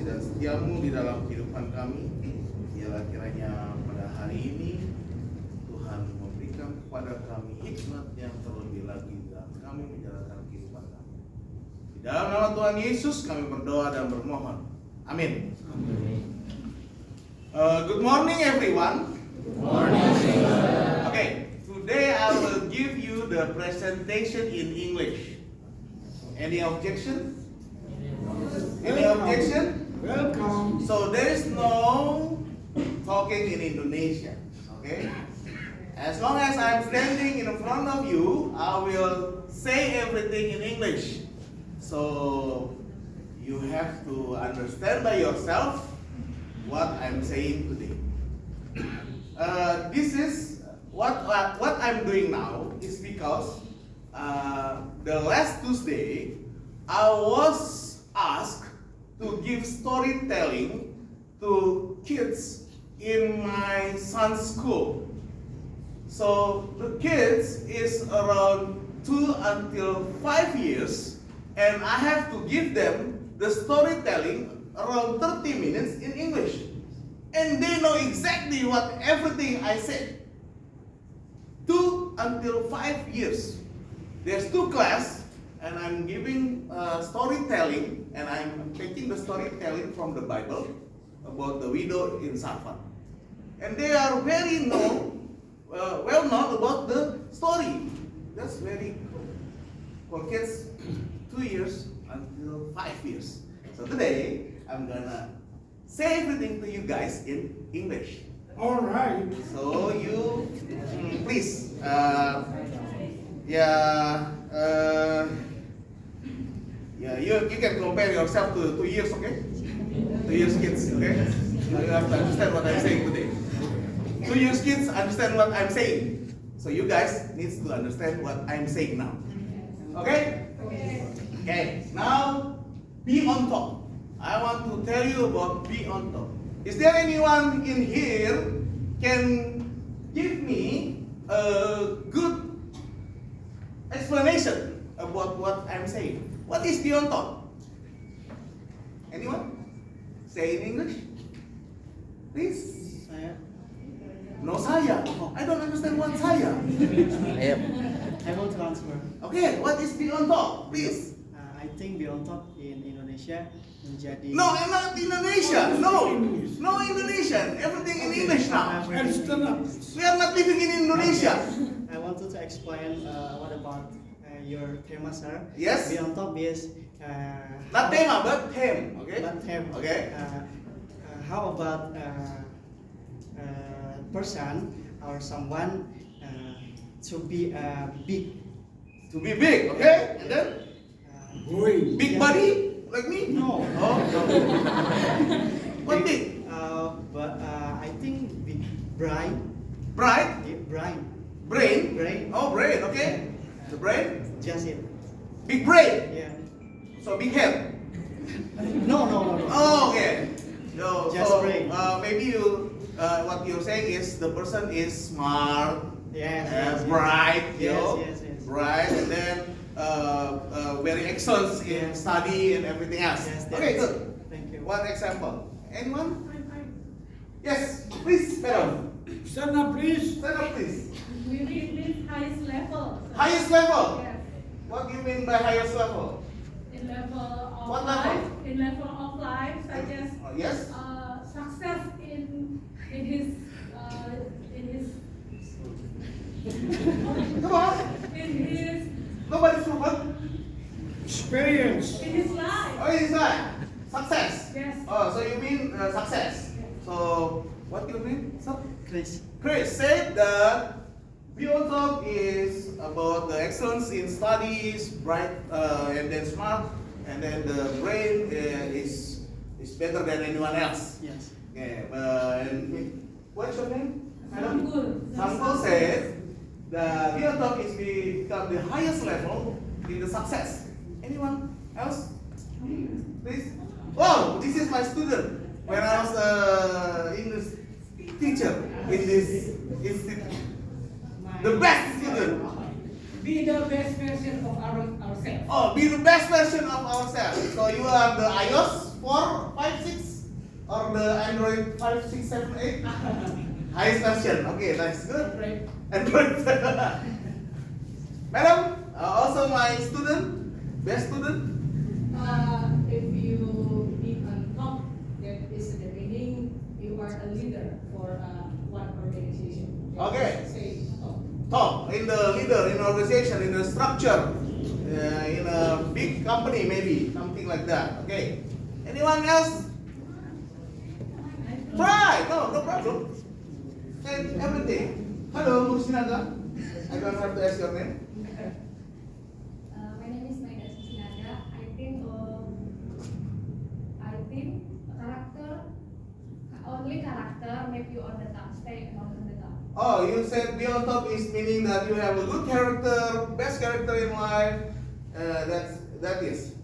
kasih dan setiamu di dalam kehidupan kami. Biarlah kiranya pada hari ini Tuhan memberikan kepada kami hikmat yang terlebih lagi dalam kami menjalankan kehidupan kami. Di dalam nama Tuhan Yesus kami berdoa dan bermohon. Amin. Good morning everyone. Good morning. Okay, today I will give you the presentation in English. Any objection? Any objection? Welcome. So there is no talking in Indonesia, okay? As long as I'm standing in front of you, I will say everything in English. So you have to understand by yourself what I'm saying today. This is what I'm doing now is because the last Tuesday I was asked to give storytelling to kids in my son's school. So the kids is around 2 until 5 years, and I have to give them the storytelling around 30 minutes in English. And they know exactly what everything I said. 2 until 5 years. There's 2 class, and I'm giving storytelling, and I'm taking the storytelling from the Bible about the widow in Sarfat. And they are very well known about the story. That's very cool. For kids 2 years until 5 years. So today, I'm gonna say everything to you guys in English. All right. So you, please, you can compare yourself to 2 years, okay? 2 years kids, okay? So you have to understand what I'm saying today. 2 years kids understand what I'm saying. So you guys needs to understand what I'm saying now. Okay? Okay. Now, be on top. I want to tell you about be on top. Is there anyone in here can give me a good explanation about what I'm saying? What is be on top? Anyone? Say in English, please. No saya. I don't understand what saya. I want to answer. Okay, what is be on top, please? I think be on top in Indonesia menjadi. No, I'm not Indonesia. No Indonesian. Everything in English now. And stand up. We are not living in Indonesia. I wanted to explain what about your tema, sir. Yes. Be on top is. Not tema, but them. Okay. But them. Okay. How about person or someone to be big? To be big, okay? And then Going. big body like me? No. Oh, no. What big? But I think big brain. Bright? Brain. Brain? Brain. Oh, brain. Okay. The brain? Just it. Big brain. Yeah. So big head. No. Oh, okay. So, Just brain. Maybe you, what you're saying is the person is smart, Yes. bright, you Yes, know, yes. bright, and then very excellent in study and everything else. Yes, Okay, yes. good. Thank you. One example. Anyone? Yes, please, madam. Stand up, please. Stand up, please. We reach highest level. Highest level. Yes. What do you mean by highest level? In level of What level? life. In level of life, such as Yes. success in his Come on. in his Nobody's proven. Experience. in his life. Oh, it's right. Success. Yes. Oh, so you mean success. So, what you mean? So, Chris. Chris said that be on top is about the excellence in studies, bright and then smart, and then the brain is better than anyone else. Yes. Yeah, and what's your name? Sanggul. Sanggul said that be on top is become the highest level in the success. Anyone else? Please. Oh, this is my student. When I was English teacher in this institute. The best student. Be the best version of ourselves. Oh, be the best version of ourselves. So you are the iOS 4, 5, 6? Android 5, 6, 7, 8? Highest version. Okay, that's good. Right. Android. Madam, also my student, best student. If you be on top, that is the meaning you are a leader for one organization. Okay. Say top. Top in the leader, in organization, in the structure, in a big company maybe, something like that. Okay. Anyone else? Try. No problem. Say everything. Hello, Mursinaga. I don't have to ask your name. My name is Maida Susinaga. I think only character make you on the top, stay on the top. Oh, you said be on top is meaning that you have a good character, best character in life. That is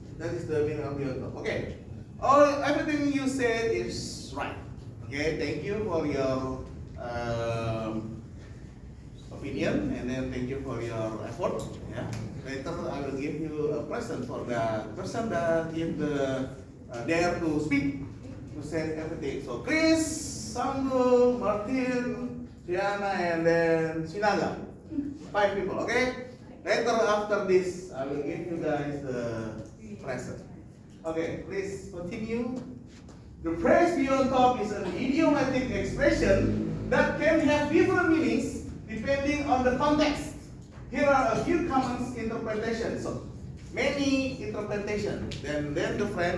the meaning of be on top. Okay. Everything you said is right. Okay. Thank you for your opinion, and then thank you for your effort. Yeah. Later I will give you a present for the person that give the dare to speak, to say everything. So Chris, Sanggu, Martin, Diana, and then Sinaga. 5 people, okay? Later after this, I will give you guys the present. Okay, please continue. The phrase "be on top" is an idiomatic expression that can have different meanings depending on the context. Here are a few common interpretations. So, many interpretations. Then the friend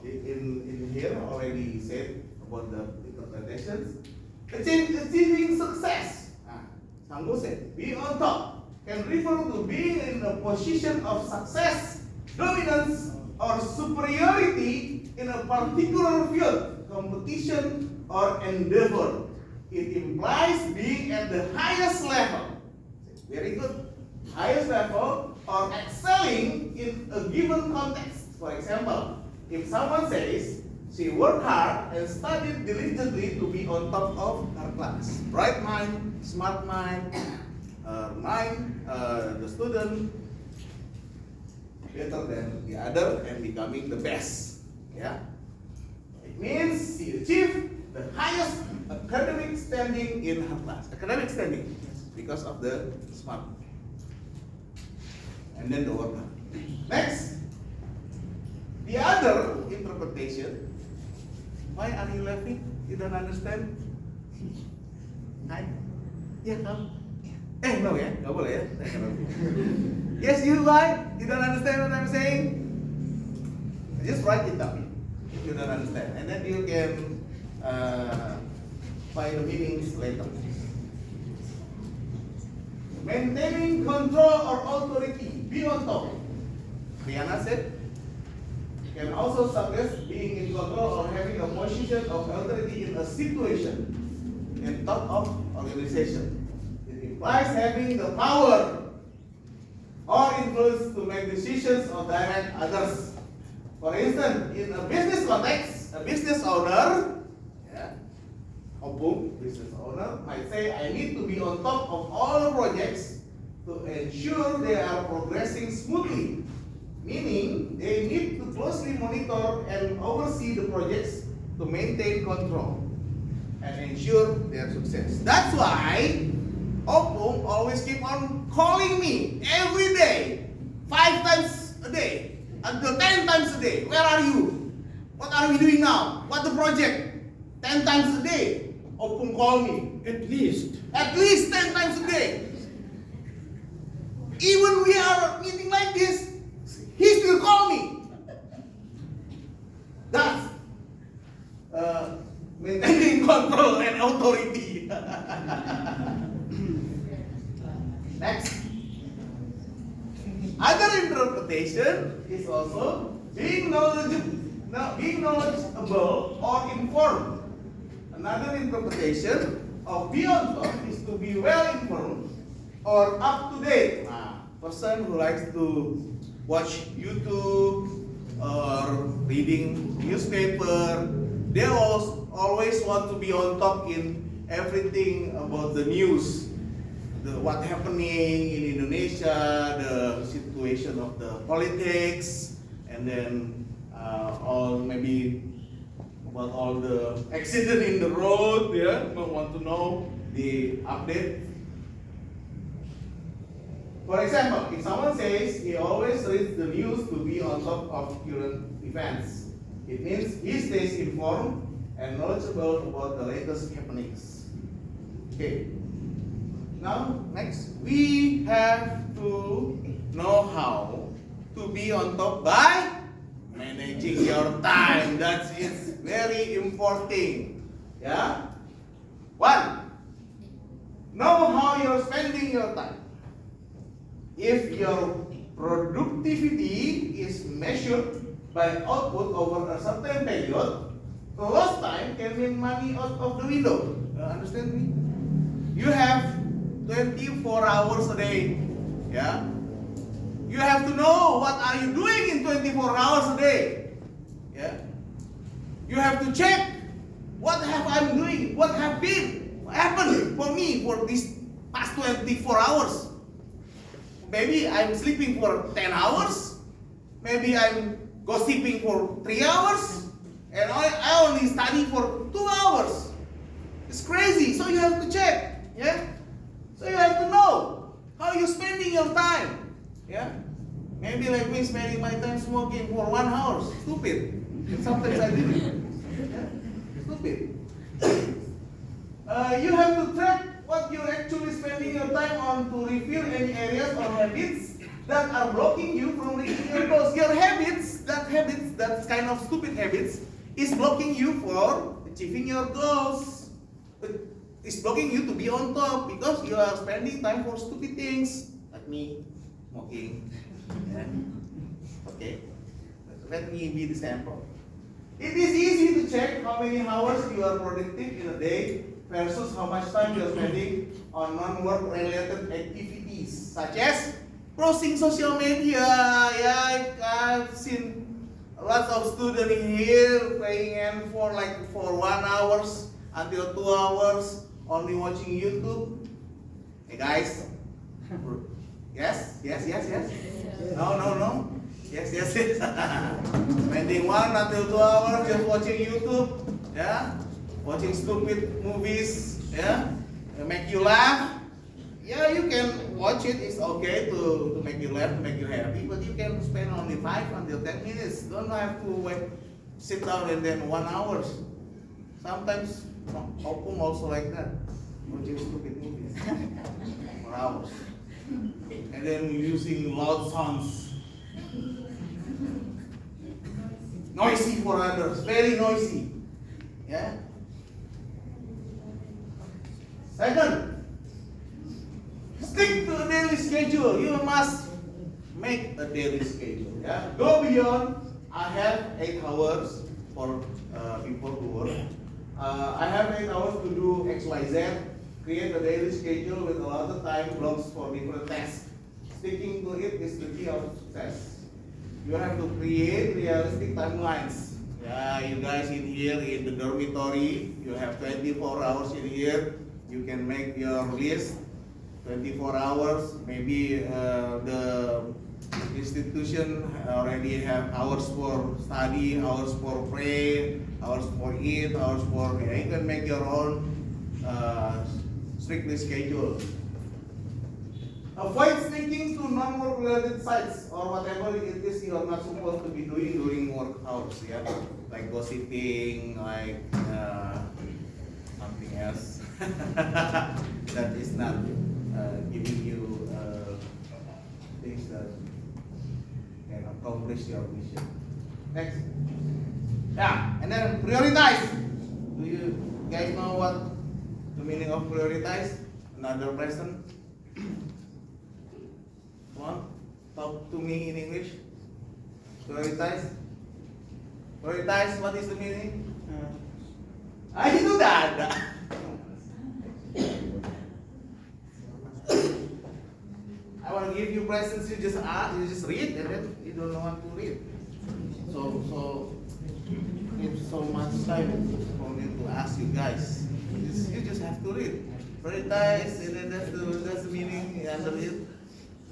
in here already said about the interpretations. Achieving success. Sanggu said, be on top can refer to being in a position of success, dominance, or superiority in a particular field, competition, or endeavor. It implies being at the highest level. Very good. Highest level or excelling in a given context. For example, if someone says she worked hard and studied diligently to be on top of her class. Bright mind, smart mind, the student better than the other and becoming the best. Yeah. It means she achieved the highest academic standing in her class. Academic standing because of the smart. And then the work hard. Next. The other interpretation. Why are you laughing? You don't understand? Hi. Yeah, come. No ya, nggak boleh ya. Yes, you why? You don't understand what I'm saying? Just write it down if you don't understand, and then you can find the meanings later. Maintaining control or authority, be on top. Rihanna said, can also suggest being in control or having a position of authority in a situation, in top of organization. It implies having the power or influence to make decisions or direct others. For instance, in a business context, a business owner, business owner might say, I need to be on top of all the projects to ensure they are progressing smoothly. Meaning, they need to closely monitor and oversee the projects to maintain control and ensure their success. That's why Opung always keep on calling me every day, 5 times a day, until 10 times a day. Where are you? What are we doing now? What the project? 10 times a day. Opung call me. At least. At least 10 times a day. Even we are meeting like this, he still call me. That's maintaining control and authority. Next. Other interpretation is also being knowledgeable or informed. Another interpretation of be on top is to be well informed or up to date. Person who likes to watch YouTube or reading newspaper, they always want to be on top in everything about the news, what happening in Indonesia, the situation of the politics, and then all maybe about all the accident in the road. Yeah, want to know the update. For example, if someone says he always reads the news to be on top of current events, it means he stays informed and knowledgeable about the latest happenings. Okay. Now, next, we have to know how to be on top by managing your time. That is very important. Yeah. 1. Know how you're spending your time. If your productivity is measured by output over a certain period, the lost time can mean money out of the window. Understand me? You have 24 hours a day. Yeah. You have to know what are you doing in 24 hours a day. Yeah. You have to check what have I been doing, what happened for me for these past 24 hours. Maybe I'm sleeping for 10 hours. Maybe I'm gossiping for 3 hours. And I only study for 2 hours. It's crazy. So you have to check. Yeah? So you have to know how you're spending your time. Yeah? Maybe like me spending my time smoking for 1 hour. Stupid. And sometimes I do it. Yeah? Stupid. You have to track what you're actually spending your time on to reveal any areas or habits that are blocking you from reaching your goals. Your habits, that kind of stupid habits, is blocking you for achieving your goals. It's blocking you to be on top because you are spending time for stupid things like me, smoking. Yeah. Okay, let me be the sample. It is easy to check how many hours you are productive in a day versus how much time you are spending on non-work related activities such as browsing social media. Yeah, I've seen lots of students here playing and for 1 hour until 2 hours only watching YouTube. Hey guys, yes. No. Yes. Spending 1 until 2 hours just watching YouTube. Yeah. Watching stupid movies, yeah, make you laugh. Yeah, you can watch it. It's okay to make you laugh, to make you happy. But you can spend only 5 until 10 minutes. Don't have to sit down and then 1 hour. Sometimes Opum also like that, watching stupid movies for hours, and then using loud sounds, noisy for others, very noisy. Yeah. Second, stick to a daily schedule. You must make a daily schedule. Yeah? Go beyond. I have 8 hours for people who work. I have 8 hours to do X, Y, Z. Create a daily schedule with a lot of time blocks for different tasks. Sticking to it is the key of success. You have to create realistic timelines. Yeah, you guys in here in the dormitory, you have 24 hours in here. You can make your list 24 hours. Maybe the institution already have hours for study, hours for pray, hours for eat, hours for, you can make your own strictly schedule. Avoid sticking to non-work related sites or whatever it is you are not supposed to be doing during work hours. Yeah, like gossiping, like something else that is not giving you things that can accomplish your mission. Next. Yeah, and then prioritize. Do you guys know what the meaning of prioritize? Another person? Come on, talk to me in English. Prioritize. Prioritize, what is the meaning? Itu udah ada. I want to give you presents, you just read, and then you don't know what to read. So give so much time for me to ask you guys. You just have to read. Prioritize, and then that's the meaning under it.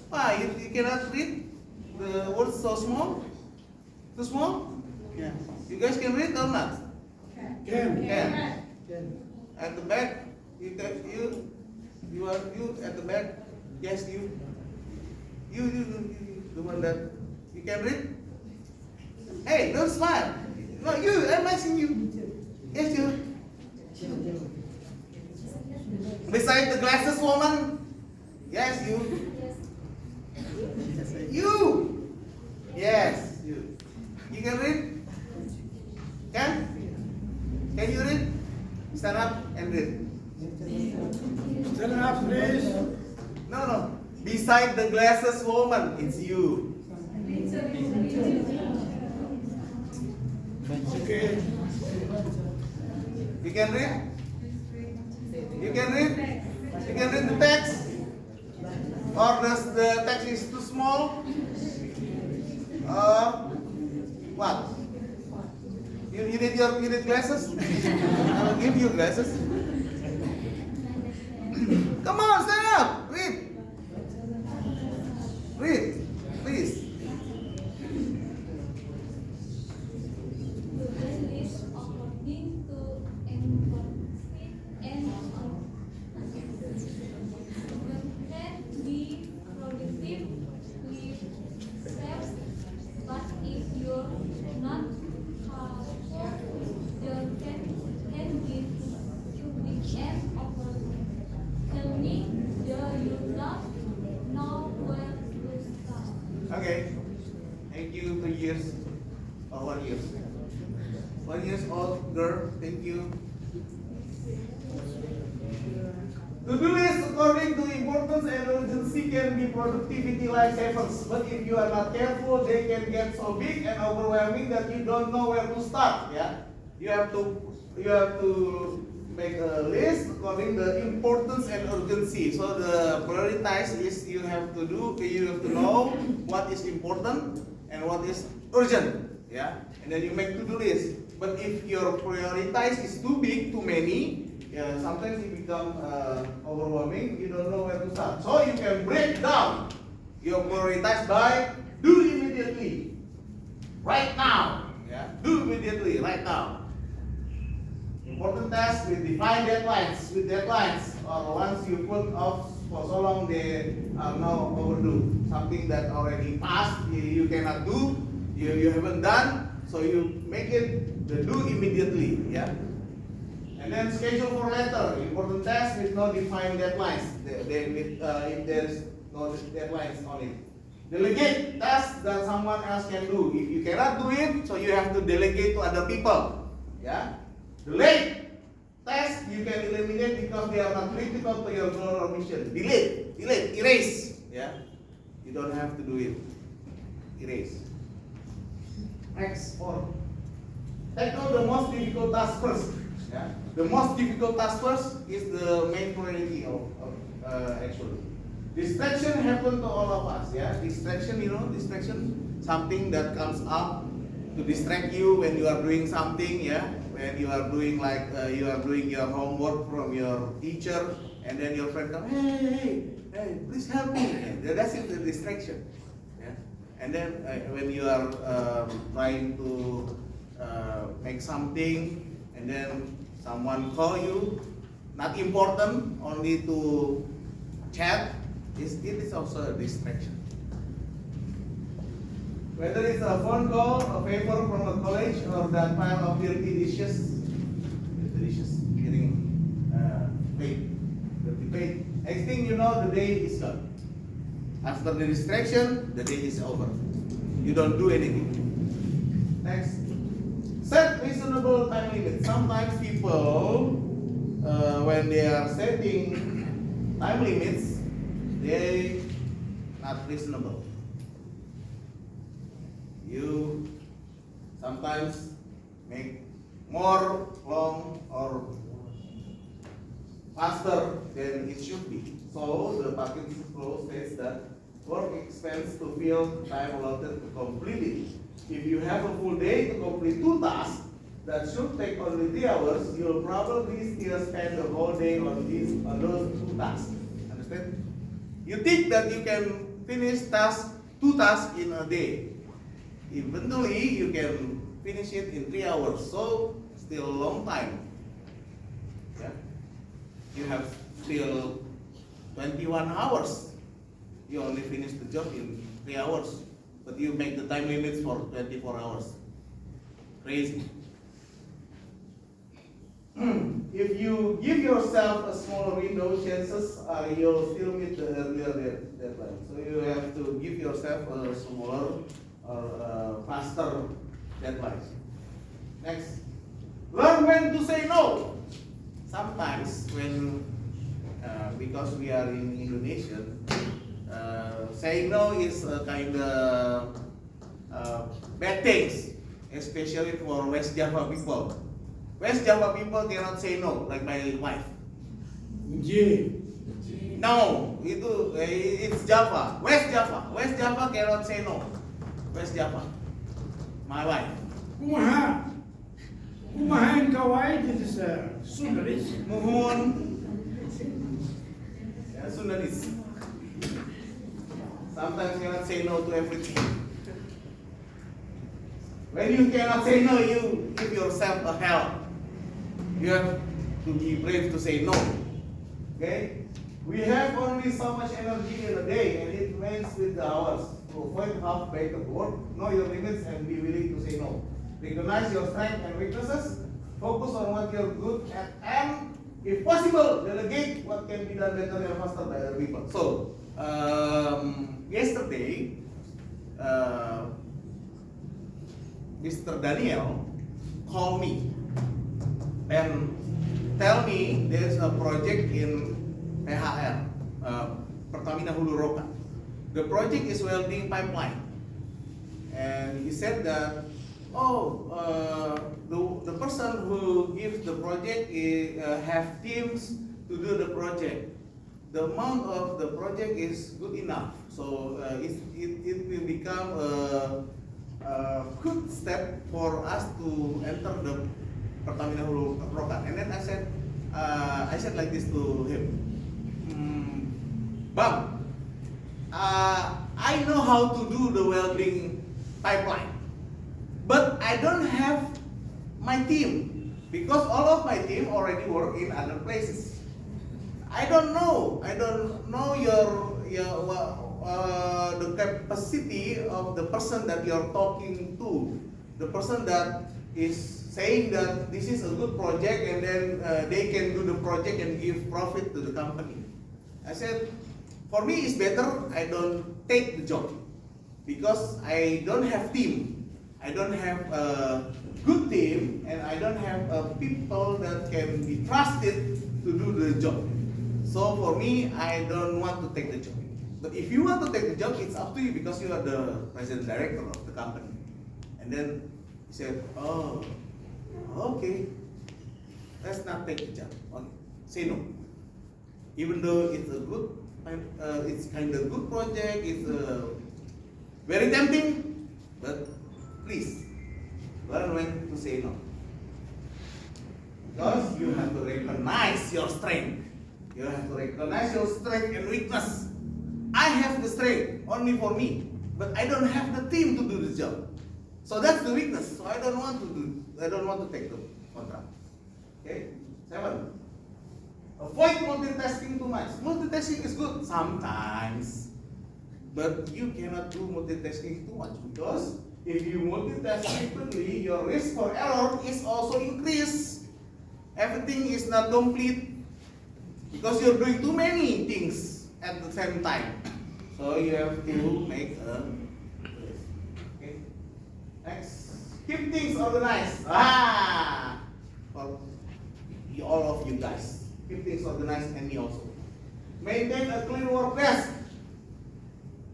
Why you cannot read? The words so small? Too small? Yeah. You guys can read or not? Can. Ken. At the back, you are you at the back. Yes, you, the one that you can read. Hey, don't smile. No, you. I'm asking you. Yes, you. Beside the glasses woman. Yes, you. You. Yes, you. You can read. Can you read? Stand up and read. Stand up, please. No. Beside the glasses woman, it's you. Okay. You can read? You can read? You can read the text? Or does the text is too small? What? You need glasses? I will give you glasses. Come on, stand up. Read. Read, please. List according to important and can be productive with steps, but if you're not careful, there can be to the end of the tell me you not know where to start. Okay. Thank you. 3 years or 1 year. 1 years old girl. Thank you. To-do list according to importance and urgency can be productivity lifesavers, but if you are not careful, they can get so big and overwhelming that you don't know where to start. Yeah, you have to make a list according to the importance and urgency. So the prioritize is you have to know what is important and what is urgent. Yeah, and then you make to-do list. But if your prioritize is too big, too many, yeah, sometimes it become overwhelming. You don't know where to start. So you can break down your prioritize by do immediately, right now. Yeah, do immediately, right now. Important tasks with defined deadlines. With deadlines, or once you put off for so long, they are now overdue. Something that already passed, you cannot do, you haven't done, so you make it the do immediately. Yeah. And then schedule for later. Important tasks with no defined deadlines. If there is no deadlines on it. Delegate tasks that someone else can do. If you cannot do it, so you have to delegate to other people. Yeah. Delete tasks you can eliminate because they are not critical to your goal or mission. Delete, erase. Yeah. You don't have to do it. Erase. Next, 4. Tackle the most difficult task first. Yeah. The most difficult task first is the main priority of actually. Distraction happen to all of us. Yeah. Distraction, distraction, something that comes up to distract you when you are doing something. Yeah. When you are doing you are doing your homework from your teacher, and then your friend comes, hey, please help me. And that's it, the distraction. Yeah. And then when you are trying to make something, and then someone call you, not important, only to chat, it is also a distraction. Whether it's a phone call, a paper from a college, or that pile of dirty dishes getting paid. Next thing you know, the day is gone. After the distraction, the day is over. You don't do anything. Next. Set reasonable time limit. Sometimes people, when they are setting time limits, they not reasonable. You sometimes make more long or faster than it should be. So the Parkinson's law states that work expense to fill time allotted to complete it. If you have a full day to complete 2 tasks that should take only 3 hours, you'll probably still spend the whole day on those 2 tasks. Understand? You think that you can finish 2 tasks in a day. Eventually, you can finish it in 3 hours. So still a long time. Yeah. You have still 21 hours. You only finish the job in 3 hours, but you make the time limits for 24 hours. Crazy. If you give yourself a smaller window, chances are you'll still meet the earlier deadline. So you have to give yourself a smaller or faster deadline. Next, learn when to say no. Sometimes when, because we are in Indonesia, saying no is a kind of bad things, especially for West Java people. West Java people cannot say no, like my wife. J. No, it's Java. West Java cannot say no. West Java. My wife. Kumaha. Kumaha in Kauai, this is Sundaris. Muhun. Yeah, Sundanese. Sometimes cannot say no to everything. When you cannot say no, you give yourself a hell. You have to be brave to say no. Okay? We have only so much energy in a day, and it remains with the hours. To avoid half-baked work, know your limits and be willing to say no. Recognize your strengths and weaknesses. Focus on what you're good at, and if possible, delegate what can be done better and faster by other people. So, yesterday, Mr. Daniel called me and tell me there's a project in PHR, Pertamina Hulu Roka. The project is welding pipeline, and he said that, the person who gives the project have teams to do the project. The amount of the project is good enough, so it will become a good step for us to enter the Pertamina Hulu Roka. And then I said like this to him, Bang, I know how to do the welding pipeline, but I don't have my team because all of my team already work in other places. I don't know the capacity of the person that you're talking to, the person that is saying that this is a good project and then they can do the project and give profit to the company. I said, for me it's better I don't take the job because I don't have team. I don't have a good team and I don't have people that can be trusted to do the job. So for me, I don't want to take the job. But if you want to take the job, it's up to you because you are the president director of the company. And then he said, oh, okay, let's not take the job. Okay. Say no. Even though it's a good, it's kind of good project, it's very tempting, but please learn when to say no. Because you have to recognize your strength. You have to recognize your strength and weakness. I have the strength only for me, but I don't have the team to do the job. So that's the weakness. So I don't want to take the contract. Okay? 7. Avoid multitasking too much. Multitasking is good sometimes, but you cannot do multitasking too much because if you multitask frequently, your risk for error is also increased. Everything is not complete because you're doing too many things at the same time. So you have to make a list. Okay. Next, keep things organized. For all of you guys, keep things organized, and me also. Maintain a clean work desk.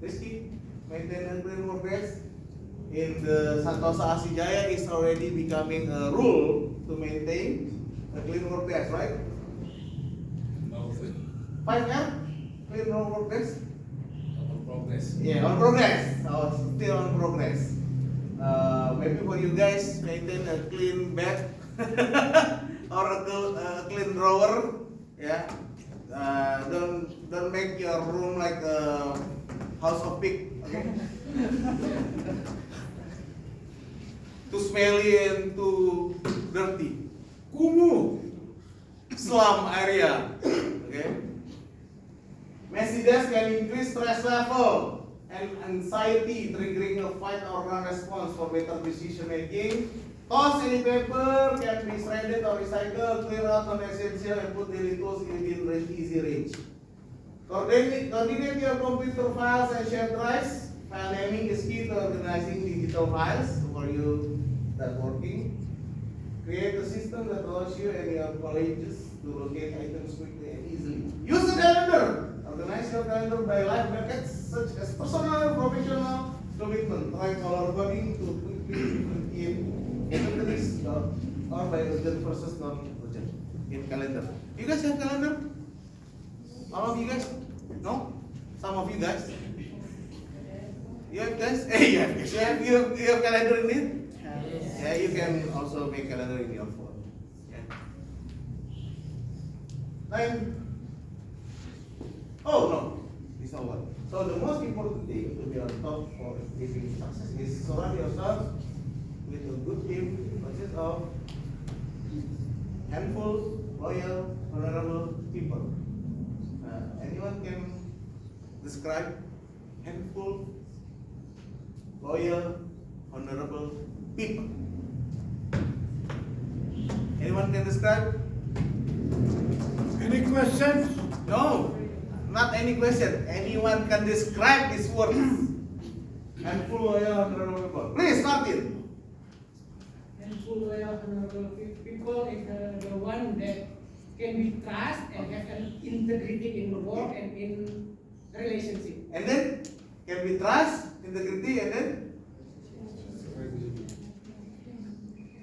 Rizky, maintain a clean work desk. In the Santosa Asijaya is already becoming a rule to maintain a clean work desk, right? 5R, clean work desk. On progress. Yeah, on progress. So still on progress. Maybe for you guys, maintain a clean bed or a clean drawer. Yeah. Don't make your room like a house of pig. Okay. Too smelly and too dirty. Kumuh. slum area. Okay. Messy desk can increase stress level and anxiety, triggering a fight or run response for better decision making. Toss any paper can be shredded or recycled, clear out non-essential and put daily tools within easy range. Coordinate your computer files and shared drives. File naming is key to organizing digital files for you that working. Create a system that allows you and your colleagues to locate items quickly and easily. Use a calendar. Organize your calendar by life buckets such as personal, professional, commitment. Try color coding to quickly in inventories or by urgent versus non-urgent in calendar. You guys have calendar? All of you guys? No? Some of you guys? You have guys? Hey, you have calendar in it? Yeah, you can also make calendar in your phone. Yeah. Then, oh no, it's not one. So the most important thing to be on top for achieving success is surround yourself with a good team consists of handful, loyal, honorable people. Anyone can describe handful, loyal, honorable people? Anyone can describe? Any questions? No, not any question. Anyone can describe these words. Handful, loyal, honorable people. Please, Martin. Handful, loyal, honorable people is the one that can be trusted and have an integrity in the work and in relationship. And then can be trust, integrity, and then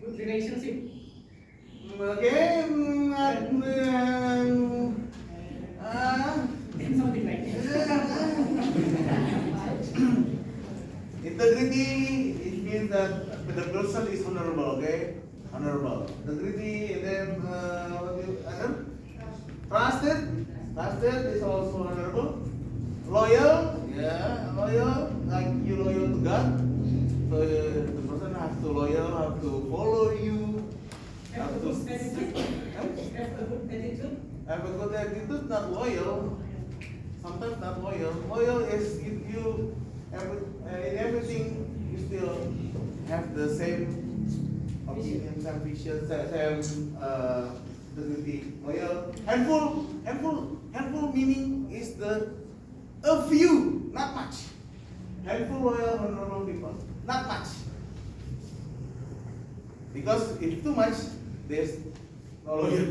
Good relationship. okay. Something like that. Integrity, it means that the person is honorable, okay? Honorable. Integrity, and then what do you other? Trusted. Trusted is also honorable. Loyal, yeah, loyal, like you loyal to God. So the person has to loyal, have to follow you, Have a have to good attitude. Have a good attitude. have a good attitude, not loyal. Sometimes not loyal. Loyal is if you in everything you still have the same opinion, same vision, same integrity. Loyal. Handful meaning is a few, not much. Handful, loyal, honorable people, not much. Because if too much, there's no loyal.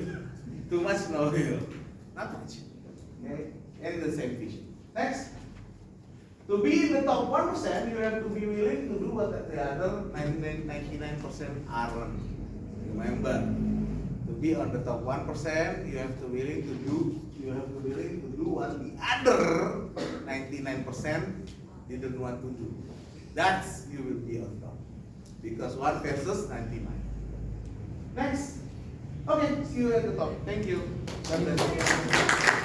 Too much, no loyal. Not much. Okay? And the same vision. Next. To be in the top 1%, you have to be willing to do what the other 99% aren't. Remember, to be on the top 1%, you have to be willing to do what the other 99% didn't want to do. That's you will be on top. Because 1 versus 99. Next. Okay, see you at the top. Thank you. God bless.